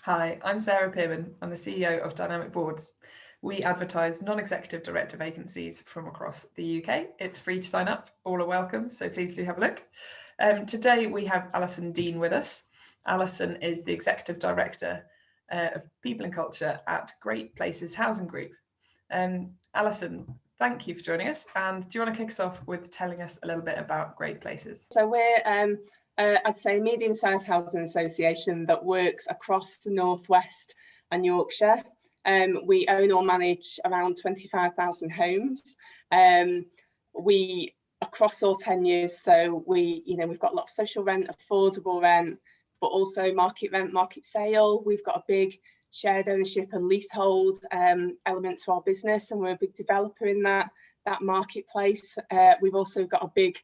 Hi, I'm Sarah Pierman. I'm the CEO of Dynamic Boards. We advertise non-executive director vacancies from across the UK. It's free to sign up, all are welcome, so please do have a look. Today we have Alison Dean with us. Alison is the Executive Director of People and Culture at Great Places Housing Group. Alison, thank you for joining us, and do you want to kick us off with telling us a little bit about Great Places? So we're I'd say a medium-sized housing association that works across the Northwest and Yorkshire. We own or manage around 25,000 homes. We across all tenures, so we've got a lot of social rent, affordable rent, but also market rent, market sale. We've got a big shared ownership and leasehold element to our business, and we're a big developer in that marketplace. We've also got a big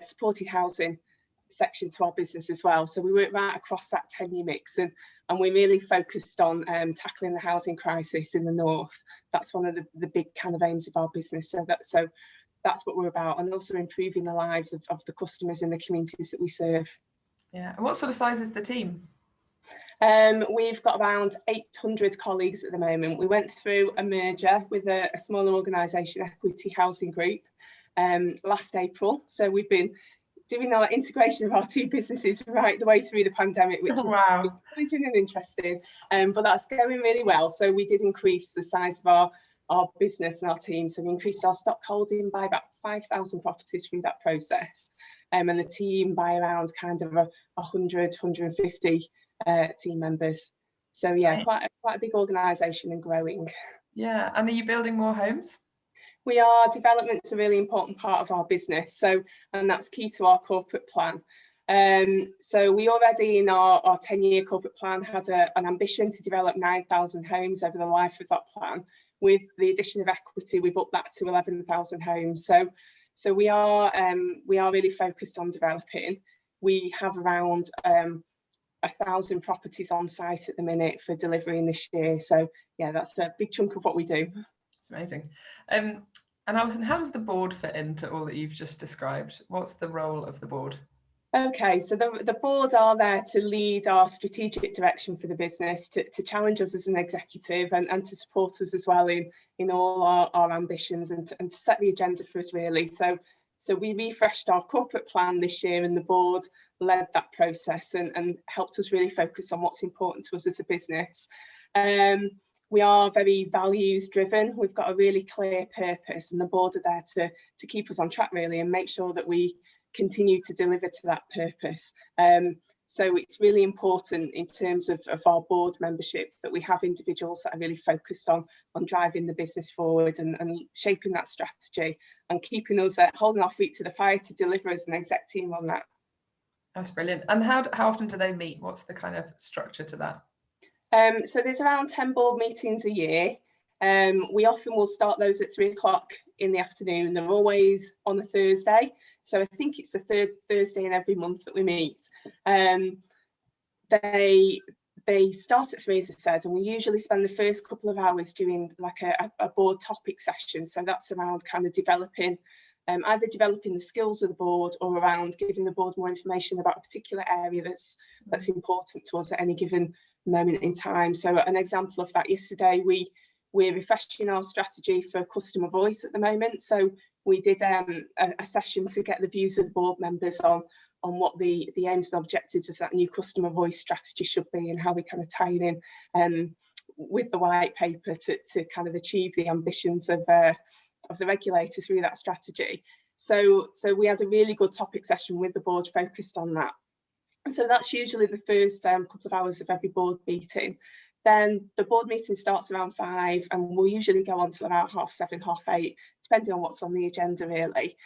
supported housing section to our business as well. So we work right across that tenure mix, and we're really focused on tackling the housing crisis in the north. That's one of the big kind of aims of our business. So that's what we're about, and also improving the lives of the customers in the communities that we serve. Yeah, and what sort of size is the team? We've got around 800 colleagues at the moment. We went through a merger with a smaller organisation, Equity Housing Group, last April. So we've been doing our integration of our two businesses right the way through the pandemic, which is challenging and interesting, but that's going really well. So we did increase the size of our business and our team. So we increased our stock holding by about 5,000 properties through that process, and the team by around kind of 100, 150 team members. So yeah, quite a big organisation and growing. Yeah, and are you building more homes? We are. Development's a really important part of our business, and that's key to our corporate plan. So we already in our 10-year corporate plan had an ambition to develop 9,000 homes over the life of that plan. With the addition of Equity, we've upped that to 11,000 homes. So we are really focused on developing. We have around 1,000 properties on site at the minute for delivery in this year. So yeah, that's a big chunk of what we do. It's amazing. And Alison, how does the board fit into all that you've just described? What's the role of the board? Okay, so the board are there to lead our strategic direction for the business, to challenge us as an executive, and to support us as well in all our ambitions, and to set the agenda for us really. So we refreshed our corporate plan this year, and the board led that process and helped us really focus on what's important to us as a business. We are very values driven. We've got a really clear purpose, and the board are there to keep us on track really, and make sure that we continue to deliver to that purpose. So it's really important in terms of our board membership that we have individuals that are really focused on driving the business forward and shaping that strategy, and keeping us holding our feet to the fire to deliver as an exec team on that. That's brilliant. And how often do they meet? What's the kind of structure to that? So there's around 10 board meetings a year. We often will start those at 3 o'clock in the afternoon. They're always on a Thursday. So I think it's the third Thursday in every month that we meet. They start at 3, as I said, and we usually spend the first couple of hours doing like a board topic session. So that's around kind of developing, either developing the skills of the board, or around giving the board more information about a particular area that's important to us at any given moment in time. So an example of that, yesterday we're refreshing our strategy for customer voice at the moment. So we did a session to get the views of the board members on what the aims and objectives of that new customer voice strategy should be, and how we kind of tie it in with the white paper to kind of achieve the ambitions of the regulator through that strategy. So we had a really good topic session with the board focused on that. And so that's usually the first couple of hours of every board meeting. Then the board meeting starts around 5, and we'll usually go on till about 7:30, 8:30, depending on what's on the agenda really.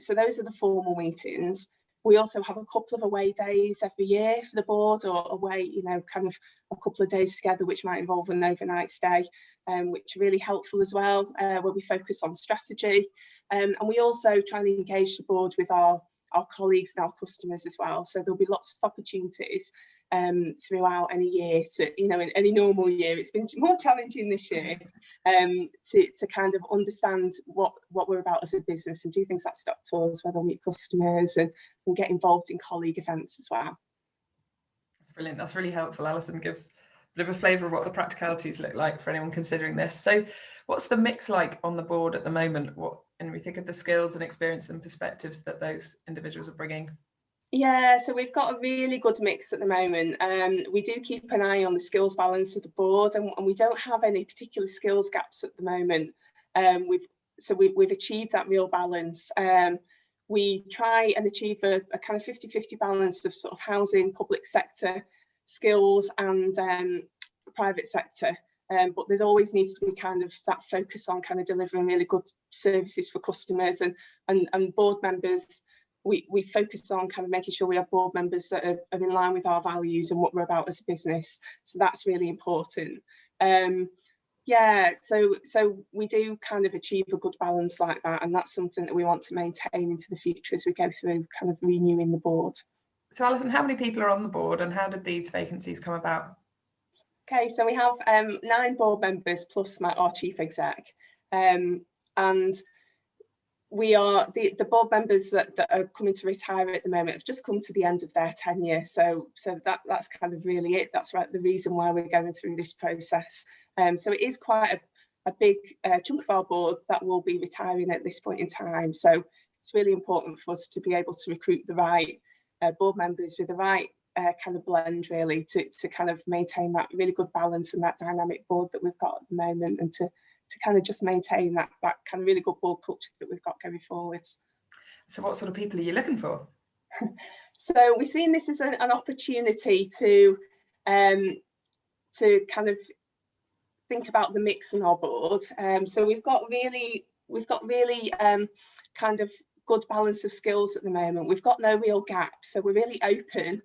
So those are the formal meetings. We also have a couple of away days every year for the board, or away, kind of a couple of days together, which might involve an overnight stay, which are really helpful as well, where we focus on strategy. And we also try and engage the board with our colleagues and our customers as well. So there'll be lots of opportunities throughout any year in any normal year. It's been more challenging this year to kind of understand what we're about as a business, and do things like stock tours where they'll meet customers, and get involved in colleague events as well. Brilliant. That's really helpful. Alison gives a bit of a flavour of what the practicalities look like for anyone considering this. So what's the mix like on the board at the moment? And we think of the skills and experience and perspectives that those individuals are bringing. Yeah, so we've got a really good mix at the moment. We do keep an eye on the skills balance of the board, and we don't have any particular skills gaps at the moment. We've achieved that real balance. We try and achieve a kind of 50-50 balance of sort of housing, public sector skills and private sector. But there's always needs to be kind of that focus on kind of delivering really good services for customers and board members. We focus on kind of making sure we have board members that are in line with our values and what we're about as a business. So that's really important. Yeah, so we do kind of achieve a good balance like that, and that's something that we want to maintain into the future as we go through kind of renewing the board. So Alison, how many people are on the board and how did these vacancies come about? Okay, so we have 9 board members plus our chief exec, and we are the board members that are coming to retire at the moment have just come to the end of their tenure, so that's kind of really it. That's right, the reason why we're going through this process. So it is quite a big chunk of our board that will be retiring at this point in time. So it's really important for us to be able to recruit the right board members with the right kind of blend, really, to kind of maintain that really good balance and that dynamic board that we've got at the moment, and to kind of just maintain that kind of really good board culture that we've got going forwards. So what sort of people are you looking for? So we're seeing this as an opportunity to kind of think about the mix in our board. So we've got really kind of good balance of skills at the moment. We've got no real gaps, so we're really open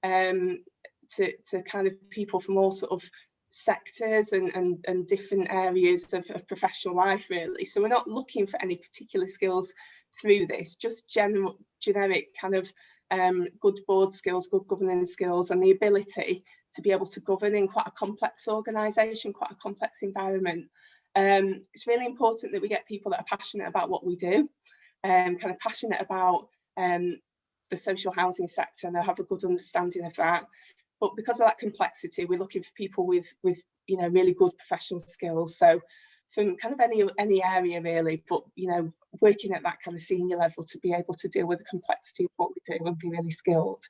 to kind of people from all sort of sectors and different areas of professional life, really. So we're not looking for any particular skills through this, just generic kind of good board skills, good governance skills, and the ability to be able to govern in quite a complex organisation, quite a complex environment. It's really important that we get people that are passionate about what we do, kind of passionate about the social housing sector, and they have a good understanding of that. But because of that complexity, we're looking for people with really good professional skills. So from kind of any area, really, but working at that kind of senior level to be able to deal with the complexity of what we do and be really skilled.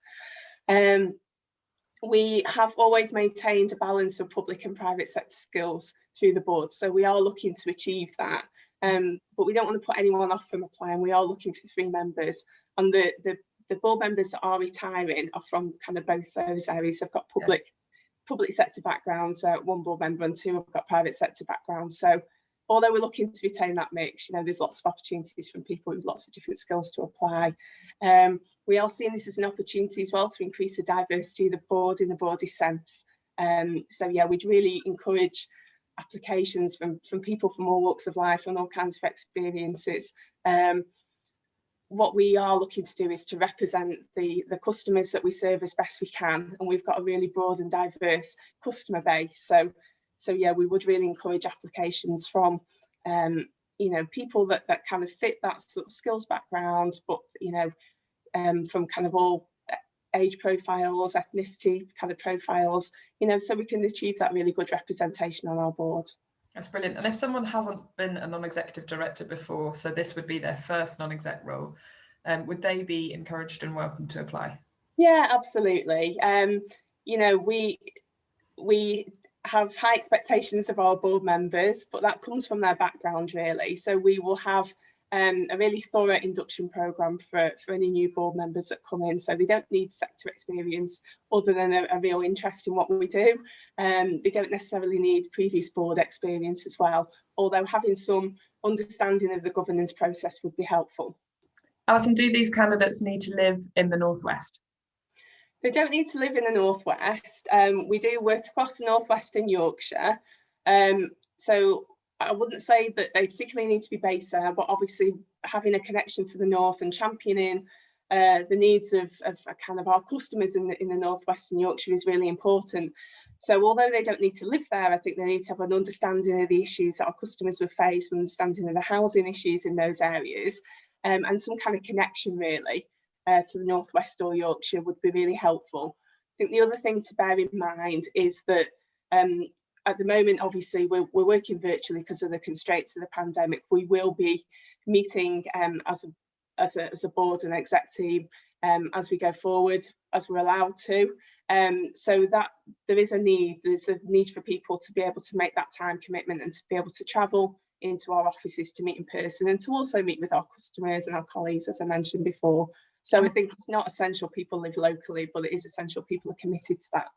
We have always maintained a balance of public and private sector skills through the board, so we are looking to achieve that. But we don't want to put anyone off from applying. We are looking for 3 members, and the board members that are retiring are from kind of both those areas. They've got public sector backgrounds, 1 board member, and 2 have got private sector backgrounds. So although we're looking to retain that mix, there's lots of opportunities from people with lots of different skills to apply. We are seeing this as an opportunity as well to increase the diversity of the board in the broadest sense. So yeah, we'd really encourage applications from people from all walks of life and all kinds of experiences. What we are looking to do is to represent the customers that we serve as best we can, and we've got a really broad and diverse customer base. So yeah, we would really encourage applications from people that kind of fit that sort of skills background, but from kind of all age profiles, ethnicity kind of profiles, so we can achieve that really good representation on our board. That's brilliant. And if someone hasn't been a non-executive director before, so this would be their first non-exec role, would they be encouraged and welcome to apply? Yeah, absolutely. We have high expectations of our board members, but that comes from their background, really. So we will have a really thorough induction programme for any new board members that come in. So they don't need sector experience other than a real interest in what we do. They don't necessarily need previous board experience as well, although having some understanding of the governance process would be helpful. Alison, do these candidates need to live in the Northwest? They don't need to live in the Northwest. We do work across the Northwest and Yorkshire. So I wouldn't say that they particularly need to be based there, but obviously having a connection to the North and championing the needs of kind of our customers in the Northwest and Yorkshire is really important. So although they don't need to live there, I think they need to have an understanding of the issues that our customers will face, understanding of the housing issues in those areas, and some kind of connection, really, to the Northwest or Yorkshire would be really helpful. think the other thing to bear in mind is that at the moment, obviously, we're working virtually because of the constraints of the pandemic. We will be meeting as a board and exec team as we go forward, as we're allowed to. So that there's a need for people to be able to make that time commitment and to be able to travel into our offices to meet in person and to also meet with our customers and our colleagues, as I mentioned before. So I think it's not essential people live locally, but it is essential people are committed to that.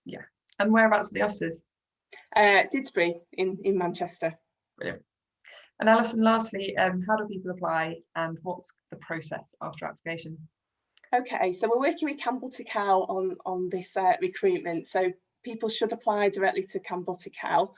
Yeah. And whereabouts are the offices? Didsbury in Manchester. Brilliant. And Alison, lastly, how do people apply and what's the process after application? Okay, so we're working with Campbell to Cal on this recruitment. So people should apply directly to Campbell to Cal.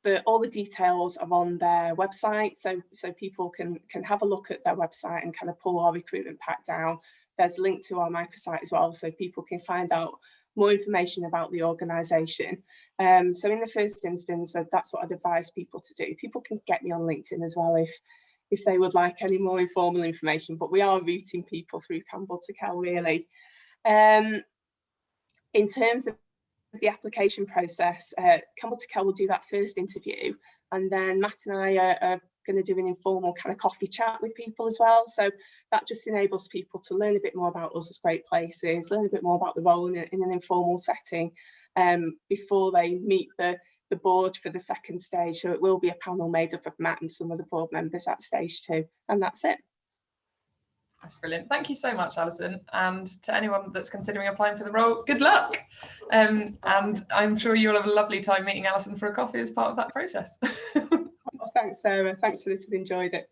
But all the details are on their website, so people can have a look at their website and kind of pull our recruitment pack down. There's a link to our microsite as well, so people can find out more information about the organisation. So in the first instance, that's what I'd advise people to do. People can get me on LinkedIn as well if they would like any more informal information, but we are routing people through Campbell to Cal really. In terms of the application process, Campbell to Cal will do that first interview, and then Matt and I are going to do an informal kind of coffee chat with people as well. So that just enables people to learn a bit more about us as Great Places, learn a bit more about the role in an informal setting before they meet the board for the second stage. So it will be a panel made up of Matt and some of the board members at stage 2, and that's it. That's brilliant. Thank you so much, Alison. And to anyone that's considering applying for the role, good luck. And I'm sure you'll have a lovely time meeting Alison for a coffee as part of that process. Well, thanks, Sarah. Thanks for this. I've enjoyed it.